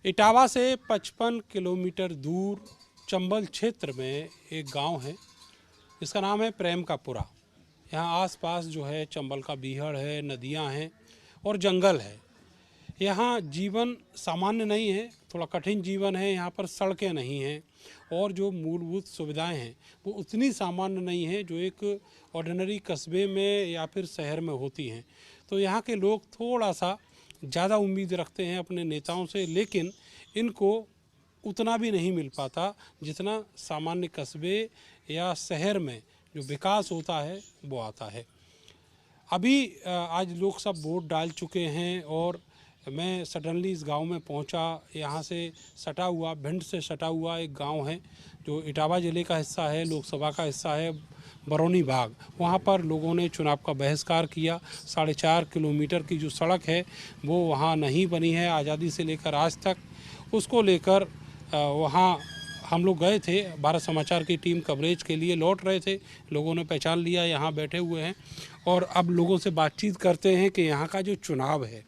इटावा से 55 किलोमीटर दूर चंबल क्षेत्र में एक गांव है, इसका नाम है प्रेम का पुरा। यहाँ आसपास जो है चंबल का बीहड़ है, नदियाँ हैं और जंगल है। यहाँ जीवन सामान्य नहीं है, थोड़ा कठिन जीवन है। यहाँ पर सड़कें नहीं हैं और जो मूलभूत सुविधाएं हैं वो उतनी सामान्य नहीं है जो एक ऑर्डिनरी कस्बे में या फिर शहर में होती हैं। तो यहाँ के लोग थोड़ा सा ज़्यादा उम्मीद रखते हैं अपने नेताओं से, लेकिन इनको उतना भी नहीं मिल पाता जितना सामान्य कस्बे या शहर में जो विकास होता है वो आता है। अभी आज लोग सब वोट डाल चुके हैं और मैं सडनली इस गांव में पहुंचा। यहाँ से सटा हुआ, भिंड से सटा हुआ एक गांव है जो इटावा ज़िले का हिस्सा है, लोकसभा का हिस्सा है, बरौनी बाग। वहाँ पर लोगों ने चुनाव का बहिष्कार किया। 4.5 किलोमीटर की जो सड़क है वो वहाँ नहीं बनी है आज़ादी से लेकर आज तक। उसको लेकर वहाँ हम लोग गए थे, भारत समाचार की टीम कवरेज के लिए लौट रहे थे। लोगों ने पहचान लिया, यहाँ बैठे हुए हैं और अब लोगों से बातचीत करते हैं कि यहाँ का जो चुनाव है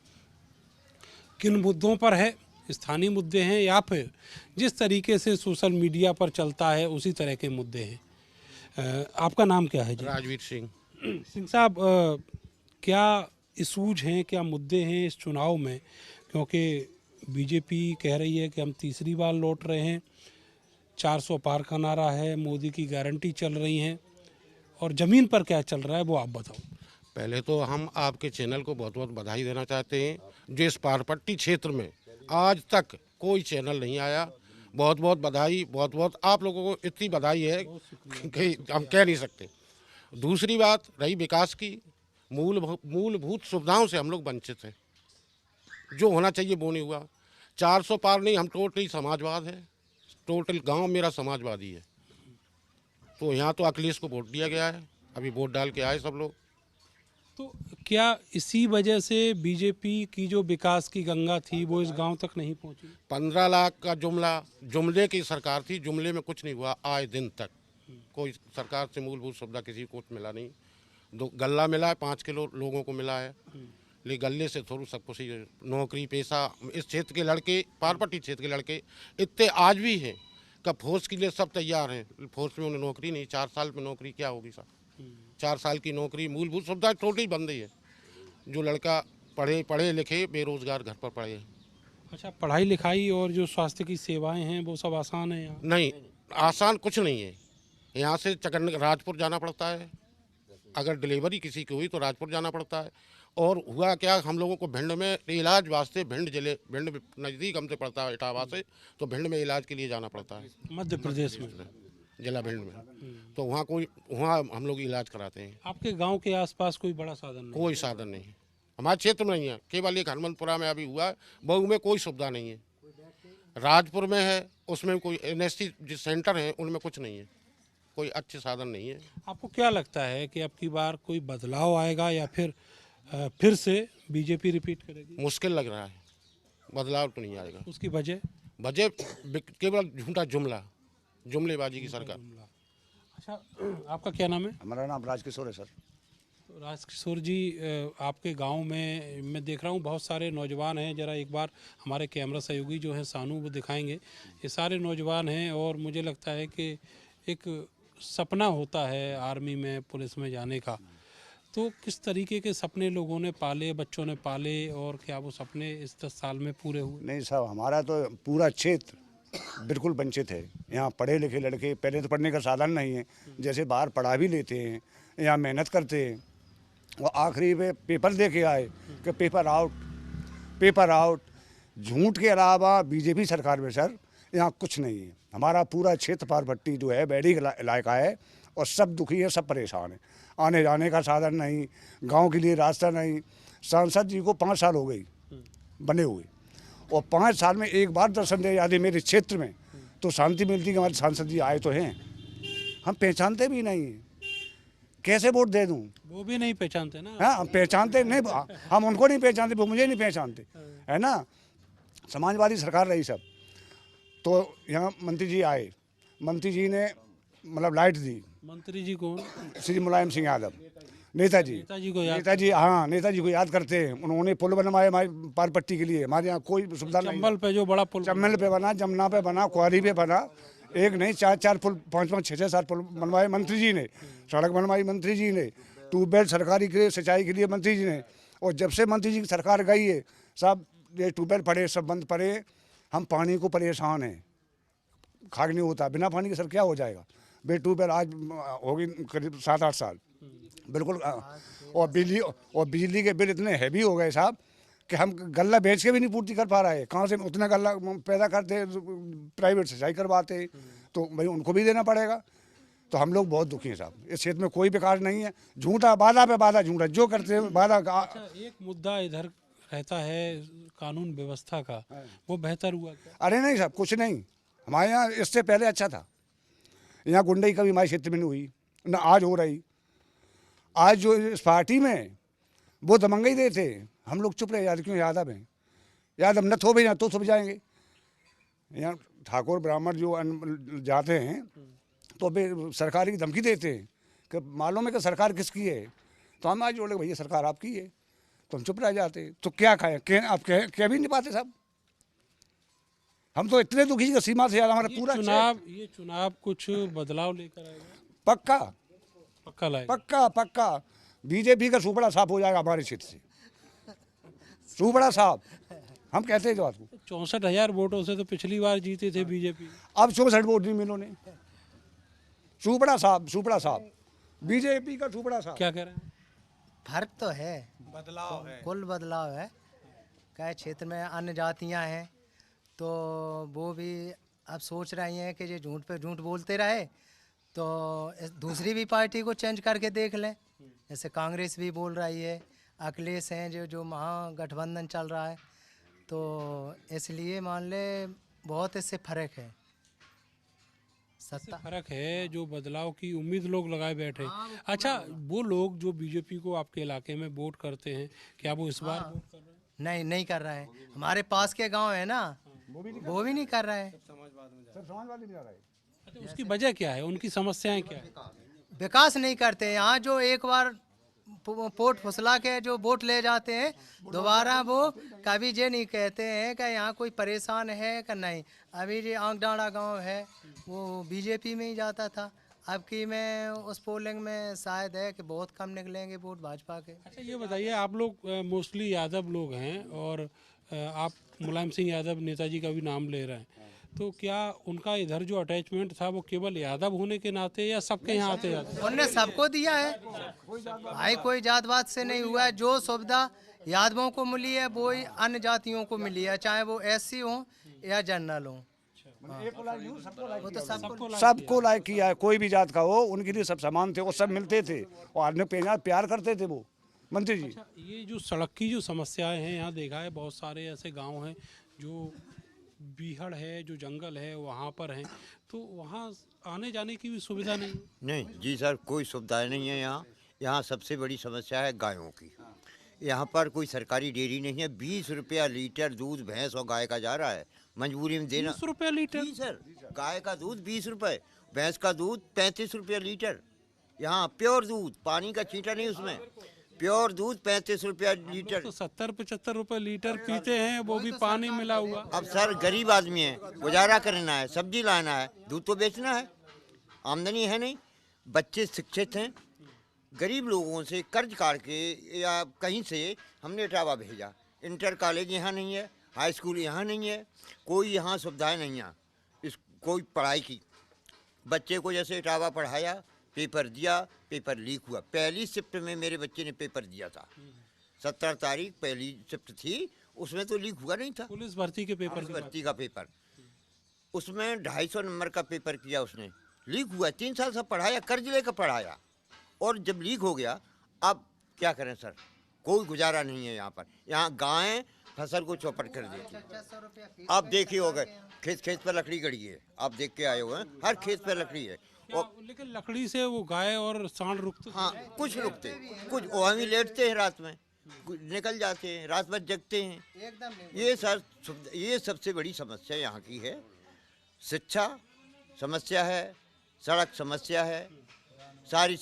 किन मुद्दों पर है, स्थानीय मुद्दे हैं या फिर जिस तरीके से सोशल मीडिया पर चलता है उसी तरह के मुद्दे हैं। आपका नाम क्या है जी? राजवीर सिंह। सिंह साहब, क्या इशूज हैं, क्या मुद्दे हैं इस चुनाव में? क्योंकि बीजेपी कह रही है कि हम तीसरी बार लौट रहे हैं, 400 पार का नारा है, मोदी की गारंटी चल रही हैं, और ज़मीन पर क्या चल रहा है वो आप बताओ। पहले तो हम आपके चैनल को बहुत बहुत बधाई देना चाहते हैं। जो इस पारपट्टी क्षेत्र में आज तक कोई चैनल नहीं आया, बहुत बहुत बधाई, बहुत बहुत आप लोगों को इतनी बधाई है कि हम कह नहीं सकते। दूसरी बात रही विकास की, मूलभूत सुविधाओं से हम लोग वंचित हैं। जो होना चाहिए वो नहीं हुआ। 400 पार नहीं, हम टोटली समाजवाद है, टोटल गांव मेरा समाजवादी है। तो यहाँ तो अखिलेश को वोट दिया गया है, अभी वोट डाल के आए सब लोग। तो क्या इसी वजह से बीजेपी की जो विकास की गंगा थी वो इस गांव तक नहीं पहुंची? 15 लाख का जुमले की सरकार थी, जुमले में कुछ नहीं हुआ। आज दिन तक कोई सरकार से मूलभूत सुविधा किसी को मिला नहीं। दो गल्ला मिला है, 5 किलो लोगों को मिला है, लेकिन गले से थोड़ा सब कुछ ही नौकरी पेशा। इस क्षेत्र के लड़के, पारपट्टी क्षेत्र के लड़के इतने आज भी हैं कि फोर्स के लिए सब तैयार हैं। फोर्स में उन्हें नौकरी नहीं, 4 साल में नौकरी क्या होगी साहब? 4 साल की नौकरी, मूलभूत सुविधा टोटली बंद ही है। जो लड़का पढ़े लिखे बेरोजगार घर पर पड़े हैं। अच्छा, पढ़ाई लिखाई और जो स्वास्थ्य की सेवाएं हैं वो सब आसान है यहाँ? नहीं, आसान कुछ नहीं है। यहाँ से राजपुर जाना पड़ता है, अगर डिलीवरी किसी की हुई तो राजपुर जाना पड़ता है। और हुआ क्या, हम लोगों को भिंड में इलाज वास्ते, भिंड नज़दीक हमसे पड़ता है इटावा से, तो भिंड में इलाज के लिए जाना पड़ता है, मध्य प्रदेश में, जिला भिंड में। तो वहाँ हम लोग इलाज कराते हैं। आपके गांव के आसपास कोई बड़ा साधन नहीं? कोई साधन नहीं है हमारे क्षेत्र में, नहीं है। केवल एक हनुमंतपुरा में अभी हुआ है, बहू में कोई सुविधा नहीं है। राजपुर में है, उसमें कोई एनएससी जो सेंटर है उनमें कुछ नहीं है, कोई अच्छे साधन नहीं है। आपको क्या लगता है कि अब की बार कोई बदलाव आएगा या फिर से बीजेपी रिपीट करेगी? मुश्किल लग रहा है, बदलाव तो नहीं आएगा। उसकी वजह केवल झूठा जुमलेबाजी की सरकार। अच्छा, आपका क्या नाम है? हमारा नाम राजकिशोर है सर। तो राजकिशोर जी, आपके गांव में मैं देख रहा हूँ बहुत सारे नौजवान हैं। ज़रा एक बार हमारे कैमरा सहयोगी जो हैं सानू वो दिखाएंगे। ये सारे नौजवान हैं और मुझे लगता है कि एक सपना होता है आर्मी में, पुलिस में जाने का। तो किस तरीके के सपने लोगों ने पाले, बच्चों ने पाले, और क्या वो सपने इस 10 साल में पूरे हुए? नहीं साहब, हमारा तो पूरा क्षेत्र बिल्कुल वंचित है। यहाँ पढ़े लिखे लड़के, पहले तो पढ़ने का साधन नहीं है, जैसे बाहर पढ़ा भी लेते हैं, यहाँ मेहनत करते हैं और आखिरी पे पेपर दे के आए कि पेपर आउट। झूठ के अलावा बीजेपी सरकार में सर यहाँ कुछ नहीं है। हमारा पूरा क्षेत्र पारपट्टी जो है बैरी इलाका है और सब दुखी है, सब परेशान है। आने जाने का साधन नहीं, गांव के लिए रास्ता नहीं। सांसद जी को 5 साल हो गई बने हुए, और 5 साल में एक बार दर्शन दे जाते मेरे क्षेत्र में तो शांति मिलती कि हमारे सांसद जी आए तो हैं। हम पहचानते भी नहीं हैं, कैसे वोट दे दूं? वो भी नहीं पहचानते ना। हाँ, हम पहचानते नहीं, हम उनको नहीं पहचानते, वो मुझे नहीं पहचानते, है ना। समाजवादी सरकार रही सब। तो यहाँ मंत्री जी आए, मंत्री जी ने मतलब लाइट दी। मंत्री जी कौन? श्री मुलायम सिंह यादव नेताजी नेताजी को याद नेताजी, हाँ नेताजी को याद करते हैं। उन्होंने पुल बनवाए हमारी पार पट्टी के लिए। हमारे यहाँ कोई सुविधा नहीं। चंबल पे जो बड़ा पुल चम्बल पे बना, जमुना पे बना, कुआरी पे बना, एक नहीं 4-4 पुल, 5-5, 6-6, 7 पुल बनवाए मंत्री जी ने। सड़क बनवाई मंत्री जी ने, ट्यूबवेल सरकारी के लिए सिंचाई के लिए मंत्री जी ने। और जब से मंत्री जी की सरकार गई है सब ये ट्यूबवेल पड़े, सब बंद पड़े। हम पानी को परेशान हैं, खाक नहीं होता बिना पानी के। सर क्या हो जाएगा? बे ट्यूबवेल आज होगी करीब 7-8 साल बिल्कुल। और बिजली के बिल इतने हैवी हो गए साहब कि हम गल्ला बेच के भी नहीं पूर्ति कर पा रहे हैं। कहाँ से उतना गल्ला पैदा करते, प्राइवेट सिंचाई करवाते, तो भाई उनको भी देना पड़ेगा। तो हम लोग बहुत दुखी हैं साहब। इस क्षेत्र में कोई विकास नहीं है, झूठा वादा पे वादा, झूठा जो करते हैं वादा। अच्छा, एक मुद्दा इधर रहता है कानून व्यवस्था का, वो बेहतर हुआ क्या? अरे नहीं साहब, कुछ नहीं। हमारे यहाँ इससे पहले अच्छा था। यहाँ गुंडई कभी हमारे क्षेत्र में नहीं हुई, ना आज हो रही। आज जो इस पार्टी में वो दमंगई देते, हम लोग चुप रहे यार, क्यों यादव हैं। यादव न थो भी ना तो छुप जाएंगे। यहाँ ठाकुर ब्राह्मण जो जाते हैं तो वे सरकार की धमकी देते हैं कि मालूम है कि सरकार किसकी है। तो हम आज बोले भैया सरकार आपकी है, तो हम चुप रह जाते। तो क्या खाएं, आप कह भी नहीं पाते साहब। हम तो इतने दुखी की सीमा से यार, हमारा पूरा ये चुनाव कुछ बदलाव लेकर आएगा? पक्का पक्का लाएगा? पक्का पक्का। बीजेपी का सुपड़ा साफ हो जाएगा हमारे क्षेत्र से, सुपड़ा साफ। हम कहते हैं जो बात को। 64,000 वोटों से तो पिछली बार जीते थे बीजेपी। अब 64 वोट नहीं मिलोने। सुपड़ा साफ, सुपड़ा साफ, बीजेपी का सुपड़ा साफ। क्या कह रहे हैं? फर्क तो है, बदलाव है, कुल बदलाव है। क्या क्षेत्र में अन्य जातियां हैं तो वो भी अब सोच रही हैं कि ये झूठ पे झूठ बोलते रहे तो दूसरी भी पार्टी को चेंज करके देख लें। जैसे कांग्रेस भी बोल रही है, अखिलेश हैं जो महागठबंधन चल रहा है, तो इसलिए मान ले बहुत इससे फर्क है। सत्ता फर्क है, जो बदलाव की उम्मीद लोग लगाए बैठे। अच्छा, वो लोग जो बीजेपी को आपके इलाके में वोट करते हैं, क्या वो इस बार वोट कर रहे हैं? नहीं कर रहा है। हमारे पास के गांव है ना, वो भी नहीं कर रहा है। अच्छा, उसकी वजह क्या है? उनकी समस्याएं क्या है? विकास नहीं करते। यहाँ जो एक बार पोट फुसला के जो वोट ले जाते हैं, दोबारा वो कभी ये नहीं कहते हैं कि यहाँ कोई परेशान है कि नहीं। अभी जो आंकडाड़ा गांव है वो बीजेपी में ही जाता था, अब की में उस पोलिंग में शायद है कि बहुत कम निकलेंगे वोट भाजपा के। अच्छा, ये बताइए, आप लोग मोस्टली यादव लोग हैं और आप मुलायम सिंह यादव नेताजी का भी नाम ले रहे हैं, तो क्या उनका इधर जो अटैचमेंट था वो केवल यादव होने के नाते या सबके यहाँ आते जाते? उनने सबको दिया है भाई, कोई जात पात से नहीं हुआ है। जो सुविधा यादवों को मिली है वो ही अन्य जातियों को मिली है, चाहे वो एससी हो या जनरल हो। वो तो सबको लायक किया है, कोई भी जात का हो उनके लिए सब समान थे और सब मिलते थे और अन्य प्यार करते थे वो मंत्री जी। अच्छा, ये जो सड़क की जो समस्याएं हैं, यहाँ देखा है बहुत सारे ऐसे गांव हैं जो बीहड़ है, जो जंगल है वहाँ पर हैं, तो वहाँ आने जाने की भी सुविधा नहीं? नहीं जी सर, कोई सुविधाएं नहीं है यहाँ। यहाँ सबसे बड़ी समस्या है गायों की। यहाँ पर कोई सरकारी डेयरी नहीं है। 20 रुपया लीटर दूध भैंस और गाय का जा रहा है, मजबूरी में देना। 20 रुपया लीटर? जी सर, गाय का दूध 20 रुपये, भैंस का दूध 35 रुपया लीटर। यहाँ प्योर दूध, पानी का छींटा नहीं उसमें, प्योर दूध 35 रुपया लीटर। तो 70-75 रुपए लीटर पीते हैं, वो भी पानी मिला हुआ। अब सर गरीब आदमी है, गुजारा करना है, सब्जी लाना है, दूध तो बेचना है, आमदनी है नहीं। बच्चे शिक्षित हैं, गरीब लोगों से कर्ज काट के या कहीं से हमने इटावा भेजा। इंटर कॉलेज यहाँ नहीं है, हाई स्कूल यहाँ नहीं है, कोई यहाँ सुविधाएं नहीं है इस कोई पढ़ाई की। बच्चे को जैसे इटावा पढ़ाया, पेपर दिया, पेपर लीक हुआ। पहली शिफ्ट में मेरे बच्चे ने पेपर दिया था, 17 तारीख पहली शिफ्ट थी, उसमें तो लीक हुआ नहीं था। पुलिस भर्ती के पेपर? भर्ती का पेपर, उसमें 250 नंबर का पेपर किया उसने, लीक हुआ। 3 साल से पढ़ाया, कर्ज लेकर पढ़ाया, और जब लीक हो गया अब क्या करें सर, कोई गुजारा नहीं है यहाँ पर। यहाँ गायें फसल को चौपट कर देती। आप देखिए हो गए, खेत पर लकड़ी गड़ी है, आप देख के आए हुए हैं, हर खेत पर लकड़ी है। और लेकिन लकड़ी से वो गाय और सांड रुकते? हाँ, कुछ रुकते, कुछ वहाँ भी लेटते हैं, रात में निकल जाते हैं, रात भर जगते हैं। ये सर ये सबसे बड़ी समस्या यहाँ की है। शिक्षा समस्या है, सड़क समस्या है, सारी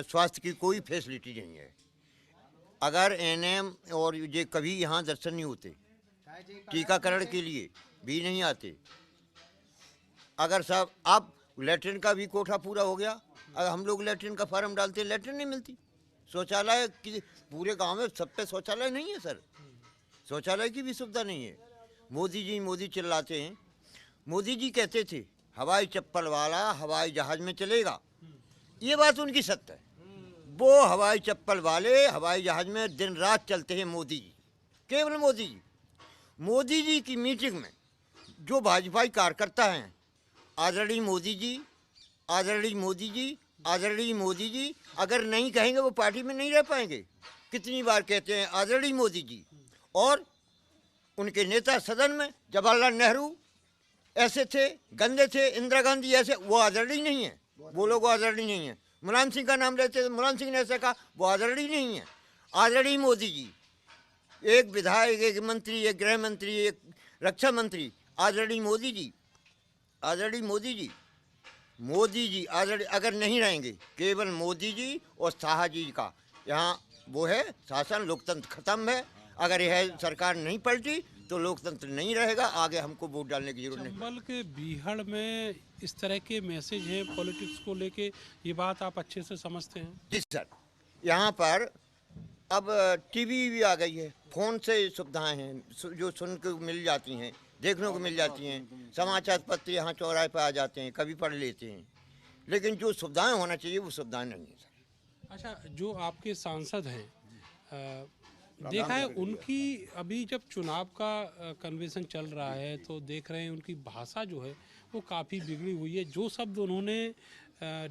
स्वास्थ्य की कोई फैसिलिटी नहीं है। अगर एनएम और ये कभी यहाँ दर्शन नहीं होते, टीकाकरण के लिए भी नहीं आते। अगर साहब अब लैट्रिन का भी कोठा पूरा हो गया, अगर हम लोग लैट्रिन का फार्म डालते हैं, लैट्रिन नहीं मिलती। शौचालय की पूरे गांव में सब पे शौचालय नहीं है सर, शौचालय की भी सुविधा नहीं है। मोदी चिल्लाते हैं। मोदी जी कहते थे हवाई चप्पल वाला हवाई जहाज में चलेगा, ये बात उनकी सत्य है। वो हवाई चप्पल वाले हवाई जहाज में दिन रात चलते हैं मोदी जी, केवल मोदी जी। मोदी जी की मीटिंग में जो भाजपाई कार्यकर्ता हैं, आदरणीय मोदी जी, आदरणीय मोदी जी, आदरणीय मोदी जी, अगर नहीं कहेंगे वो पार्टी में नहीं रह पाएंगे। कितनी बार कहते हैं आदरणीय मोदी जी। और उनके नेता सदन में जवाहरलाल नेहरू ऐसे थे, गंदे थे, इंदिरा गांधी ऐसे, वो आदरणीय नहीं है, वो लोग आदरणीय नहीं है। मुलायम सिंह का नाम लेते थे, मुलायम सिंह ने ऐसा कहा, वो आदरणीय नहीं है। आदरणीय मोदी जी, एक विधायक, एक मंत्री, एक गृह मंत्री, एक रक्षा मंत्री, आदरणीय मोदी जी, आदरणीय मोदी जी, मोदी जी आदरणीय अगर नहीं रहेंगे, केवल मोदी जी और शाह जी का यहाँ वो है शासन, लोकतंत्र खत्म है। अगर यह सरकार नहीं पलटी तो लोकतंत्र नहीं रहेगा। आगे हमको वोट डालने की जरूरत नहीं। चंबल के बीहड़ में इस तरह के मैसेज हैं पॉलिटिक्स को लेके, ये बात आप अच्छे से समझते हैं? जी सर, यहाँ पर अब टीवी भी आ गई है, फ़ोन से सुविधाएं हैं जो सुन के मिल जाती हैं, देखने को मिल जाती हैं। समाचार पत्र यहाँ चौराहे पर आ जाते हैं, कभी पढ़ लेते हैं। लेकिन जो सुविधाएं होना चाहिए वो सुविधाएं नहीं है सर। अच्छा, जो आपके सांसद हैं, देखा है उनकी अभी जब चुनाव का कन्वेंशन चल रहा है तो देख रहे हैं उनकी भाषा जो है वो काफ़ी बिगड़ी हुई है। जो शब्द उन्होंने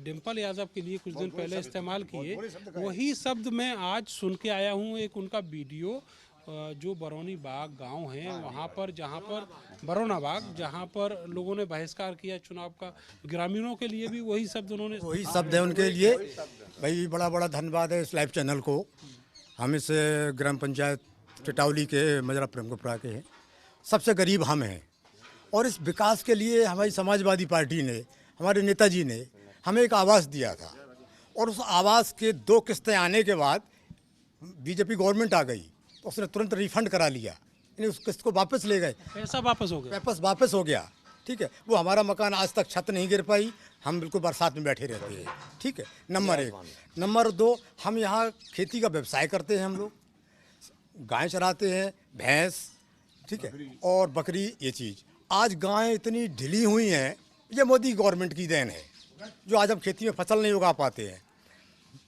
डिम्पल यादव के लिए कुछ दिन पहले इस्तेमाल किए, वही शब्द मैं आज सुन के आया हूँ। एक उनका वीडियो जो बरौनी बाग गांव है वहाँ पर, जहाँ पर बरौना बाग, जहाँ पर लोगों ने बहिष्कार किया चुनाव का, ग्रामीणों के लिए भी वही शब्द उन्होंने, वही शब्द है उनके लिए। भाई बड़ा बड़ा धन्यवाद है इस लाइव चैनल को। हम इस ग्राम पंचायत टिटावली के मजरा प्रेमपुरा के हैं, सबसे गरीब हम हैं। और इस विकास के लिए हमारी समाजवादी पार्टी ने, हमारे नेताजी ने हमें एक आवास दिया था। और उस आवास के 2 किस्तें आने के बाद बीजेपी गवर्नमेंट आ गई तो उसने तुरंत रिफंड करा लिया, यानी उस किस्त को वापस ले गए, पैसा वापस हो गया, वापस हो गया। ठीक है, वो हमारा मकान आज तक छत नहीं गिर पाई, हम बिल्कुल बरसात में बैठे रहते हैं। ठीक है, नंबर 1। नंबर 2, हम यहाँ खेती का व्यवसाय करते हैं। हम लोग गाय चराते हैं, भैंस, ठीक है, और बकरी। ये चीज़ आज गायें इतनी ढीली हुई हैं, ये मोदी गवर्नमेंट की देन है, जो आज हम खेती में फसल नहीं उगा पाते हैं।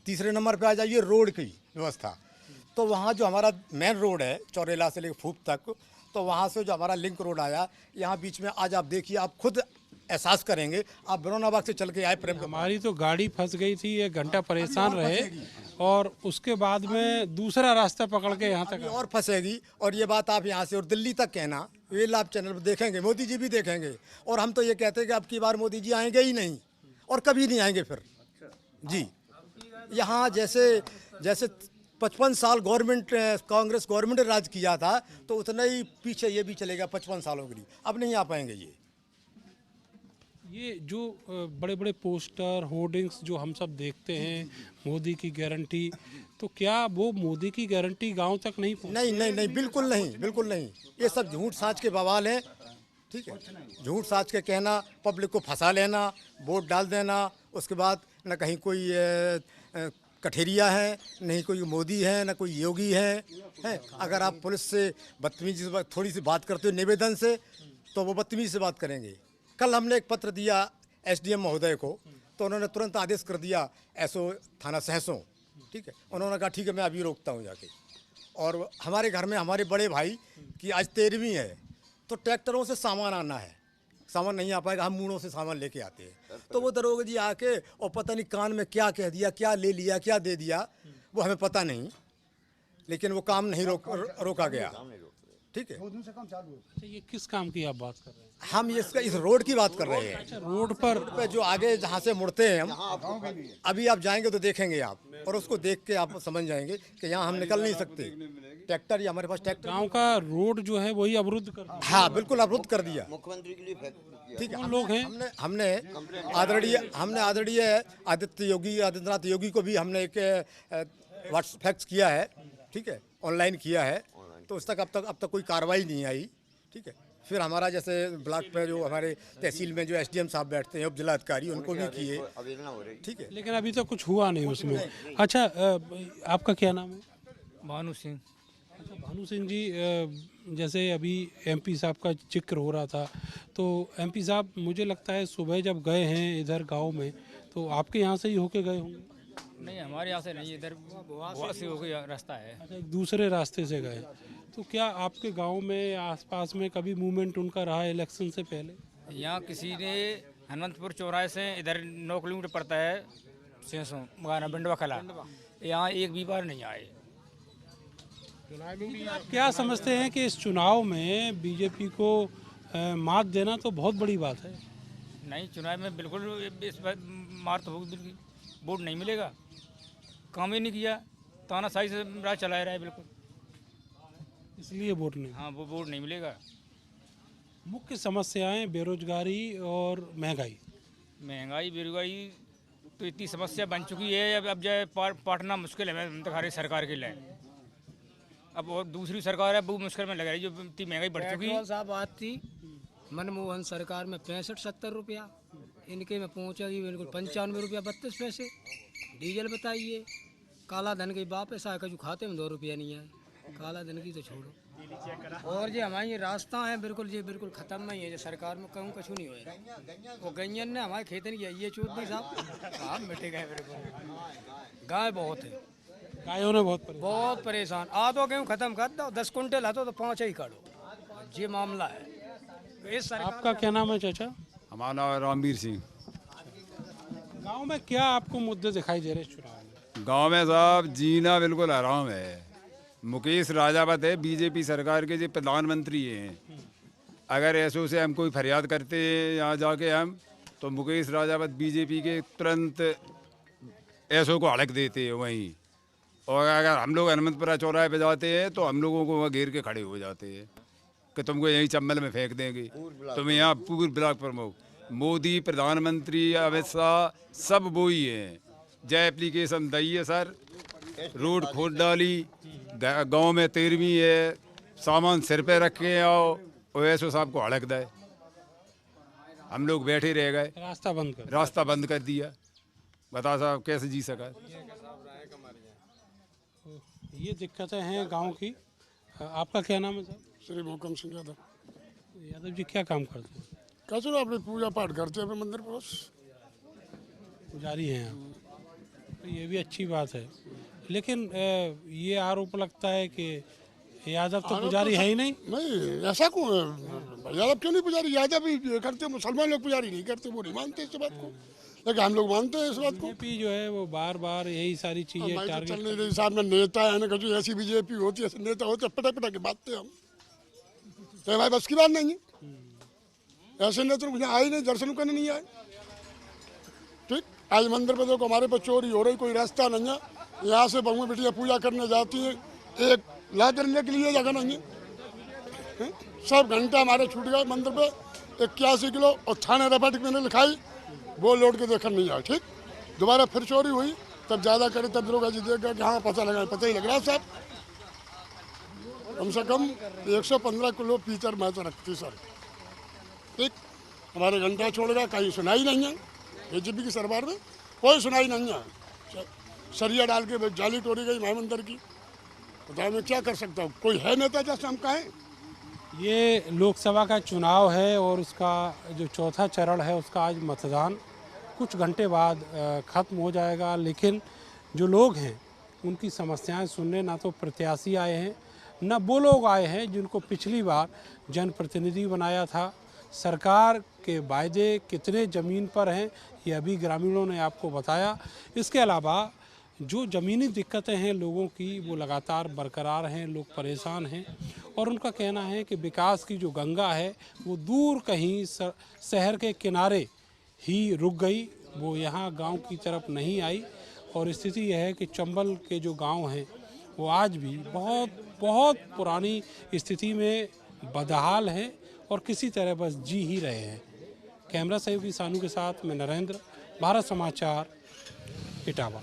तीसरे नंबर पे आ जाइए रोड की व्यवस्था। तो वहाँ जो हमारा मेन रोड है चौरेला से लेकर फूप तक, तो वहाँ से जो हमारा लिंक रोड आया, यहाँ बीच में आज आप देखिए, आप खुद एहसास करेंगे। आप बरौना बाग से चल के आए प्रेम, हमारी तो गाड़ी फंस गई थी, 1 घंटा परेशान रहे और उसके बाद में दूसरा रास्ता पकड़ के यहाँ तक और फंसेगी। और ये बात आप यहाँ से और दिल्ली तक कहना, ये लाइव चैनल पर देखेंगे, मोदी जी भी देखेंगे। और हम तो ये कहते हैं कि अब की बार मोदी जी आएंगे ही नहीं और कभी नहीं आएंगे फिर जी। यहाँ जैसे 55 साल गवर्नमेंट, कांग्रेस गवर्नमेंट ने राज किया था, तो उतना ही पीछे ये भी चलेगा 55 सालों के लिए। अब नहीं आ पाएंगे ये जो बड़े बड़े पोस्टर, होर्डिंग्स जो हम सब देखते हैं, मोदी की गारंटी, तो क्या वो मोदी की गारंटी गांव तक नहीं पहुंच? नहीं, बिल्कुल नहीं, बिल्कुल नहीं। ये सब झूठ साच के बवाल हैं। ठीक है, झूठ साच के कहना, पब्लिक को फंसा लेना, वोट डाल देना, उसके बाद न कहीं कोई कठेरिया है, नहीं कोई मोदी है, न कोई योगी है। अगर आप पुलिस से बदतमीजी से थोड़ी सी बात करते हो निवेदन से, तो वो बदतमीजी से बात करेंगे। कल हमने एक पत्र दिया एसडीएम महोदय को, तो उन्होंने तुरंत आदेश कर दिया एसओ थाना सहसों। ठीक है, उन्होंने कहा ठीक है मैं अभी रोकता हूँ जाके। और हमारे घर में हमारे बड़े भाई की आज 13वीं है, तो ट्रैक्टरों से सामान आना है, सामान नहीं आ पाएगा, हम मूड़ों से सामान लेके आते हैं। तो वो दरोगा जी आके और पता नहीं कान में क्या कह दिया, क्या ले लिया, क्या दे दिया, वो हमें पता नहीं, लेकिन वो काम नहीं रोका गया। ठीक है, अच्छा, ये किस काम की आप बात कर रहे हैं? हम इस रोड की बात कर रहे हैं। अच्छा, रोड पर पे जो आगे जहाँ से मुड़ते हैं हम, अभी आप जाएंगे तो देखेंगे आप, और उसको देख के आप समझ जाएंगे कि यहाँ हम निकल नहीं सकते। ट्रैक्टर या हमारे पास ट्रैक्टर। गांव का रोड जो है वही अवरुद्ध कर दिया। हाँ बिल्कुल अवरुद्ध कर दिया। मुख्यमंत्री के लिए फैक्ट्री ठीक है, कौन लोग हैं? हमने आदरणीय आदित्यनाथ योगी को भी हमने एक व्हाट्सएप फैक्स किया है, ठीक है, ऑनलाइन किया है, तो उस तक अब तक कोई कार्रवाई नहीं आई। ठीक है, फिर हमारा जैसे ब्लॉक पे जो हमारे तहसील में जो एसडीएम साहब बैठते हैं, उप जिला अधिकारी, उनको भी किए। ठीक है, लेकिन अभी तक कुछ हुआ नहीं उसमें। अच्छा, आपका क्या नाम है? भानु सिंह। अच्छा भानु सिंह जी, जैसे अभी एमपी साहब का जिक्र हो रहा था, तो एमपी साहब मुझे लगता है सुबह जब गए हैं इधर गांव में, तो आपके यहाँ से ही होके गए होंगे? नहीं, हमारे यहाँ से नहीं, इधर वहाँ से हो गया रास्ता है। अच्छा, एक दूसरे रास्ते से गए। तो क्या आपके गांव में आसपास में कभी मूवमेंट उनका रहा है इलेक्शन से पहले? यहाँ किसी ने हनुमंतपुर चौराहे से इधर 9 किलोमीटर पड़ता है सेंसों मगाना बिंडवा कला, यहाँ एक भी बार नहीं आए। आप क्या समझते हैं कि इस चुनाव में बीजेपी को मात देना तो बहुत बड़ी बात है? नहीं, चुनाव में बिल्कुल इस बार मार तो होगी, बिल्कुल वोट नहीं मिलेगा, काम ही नहीं किया, तानाशाही से राज चला रहा है बिल्कुल, इसलिए वोट नहीं। हाँ वो वोट नहीं मिलेगा। मुख्य समस्याएं बेरोजगारी और महंगाई। महंगाई बेरोजगारी तो इतनी समस्या बन चुकी है, अब जाए पाटना मुश्किल है हमारी सरकार के लिए। अब और दूसरी सरकार है वो मुश्किल में लग रही है, जो इतनी महंगाई बढ़ चुकी है। पेट्रोल साहब आती मनमोहन सरकार में 65-70 रुपया, इनके में पहुँचेगी बिल्कुल 95 रुपया 32 पैसे। डीजल बताइए, काला धन के वापस आए, जो खाते में 2 रुपया नहीं आए, काला धन की तो छोड़ो। और जो हमारे ये रास्ता है बिल्कुल ये बिल्कुल ख़त्म नहीं है, जो सरकार में कहूँ कछु नहीं होएगा। वो गैयन ने हमारे खेतन किया, ये चौधरी साहब हम मिटे गए बिल्कुल। गाय बहुत है, गायों ने बहुत परेशान। आ तो गेहूँ ख़त्म कर दो, 10 कुंटल है तो 5 ही काटो, ये मामला है। इस सरकार आपका क्या नाम है चाचा? हमारा नाम है रामवीर सिंह। गांव में क्या आपको मुद्दे दिखाई दे रहे हैं चुनाव में? गांव में साहब जीना बिल्कुल आराम है। मुकेश राजावत है, बीजेपी सरकार के जो प्रधानमंत्री हैं। अगर ऐसो से हम कोई फरियाद करते हैं यहाँ जाके हम, तो मुकेश राजावत बीजेपी के तुरंत ऐसो को हड़क देते हैं वहीं। और अगर हम लोग हनुमंतपुरा चौराहे पे जाते हैं तो हम लोगों को वहाँ घेर के खड़े हो जाते हैं कि तुमको यहीं चंबल में फेंक देंगे। तुम यहाँ पूर्व ब्लॉक प्रमुख मोदी, प्रधानमंत्री, अमित शाह सब वो ही हैं। जय एप्लीकेशन दी सर, रोड खोद डाली, गांव में 13वीं है, सामान सिर पे रख के आओ, और ऐसो साहब को हड़क दे। हम लोग बैठे रह गए, रास्ता बंद कर दिया। बता साहब कैसे जी सका? ये दिक्कतें हैं गांव की। आपका क्या नाम है सर? श्री मोहकम सिंह यादव। यादव जी क्या काम करते हैं? कैसे ना अपने पूजा पाठ करते हैं अपने मंदिर पर, बस पुजारी हैं आप, तो ये भी अच्छी बात है। लेकिन ये आरोप लगता है कि यादव तो पुजारी है ही नहीं। नहीं, ऐसा क्यों है? यादव क्यों नहीं पुजारी? यादव भी करते, मुसलमान लोग पुजारी नहीं करते, वो नहीं मानते इस बात को, लेकिन हम लोग मानते हैं इस बात को। बीजेपी जो है वो बार बार यही सारी चीजें टारगेट चल नहीं रही साहब में। नेता है ना, कभी ऐसी बीजेपी होती है, ऐसे नेता होते पटा पटा के बातते हम, तो भाई बस की बात नहीं है। ऐसे नेता मुझे आए नहीं, दर्शन करने नहीं आए। ठीक, आज मंदिर पे देखो हमारे पर चोरी हो रही, कोई रास्ता नहीं है। यहाँ से बहुएं बेटियाँ पूजा करने जाती हैं, एक ला करने के लिए जगह नहीं है। सब घंटा हमारे छूट गए मंदिर पे। 81 किलो और थाने रपट मैंने लिखाई, वो लोड के देखकर नहीं आया। ठीक, दोबारा फिर चोरी हुई, तब ज़्यादा करे, तब दरोगा जी देख गया कि हाँ पता लगा, पता ही लग रहा है साहब। कम से कम 115 किलो पीतर मैं तो रखती सर। ठीक, हमारे घंटा छोड़ गया, कहीं सुनाई नहीं है। बीजेपी की सरकार में कोई सुनाई नहीं है। सरिया डाल के जाली तोड़ी गई माय मंदिर की, बताओ मैं क्या कर सकता हूँ? कोई है नेता जैसे हम कहें? ये लोकसभा का चुनाव है और उसका जो चौथा चरण है उसका आज मतदान कुछ घंटे बाद ख़त्म हो जाएगा। लेकिन जो लोग हैं उनकी समस्याएं सुनने ना तो प्रत्याशी आए हैं, न वो लोग आए हैं जिनको पिछली बार जनप्रतिनिधि बनाया था। सरकार के वायदे कितने ज़मीन पर हैं ये अभी ग्रामीणों ने आपको बताया। इसके अलावा जो ज़मीनी दिक्कतें हैं लोगों की वो लगातार बरकरार हैं, लोग परेशान हैं और उनका कहना है कि विकास की जो गंगा है वो दूर कहीं शहर के किनारे ही रुक गई, वो यहाँ गांव की तरफ नहीं आई। और स्थिति यह है कि चंबल के जो गांव हैं वो आज भी बहुत बहुत पुरानी स्थिति में बदहाल हैं और किसी तरह बस जी ही रहे हैं। कैमरा सहयोगी सानू के साथ मैं नरेंद्र, भारत समाचार, इटावा।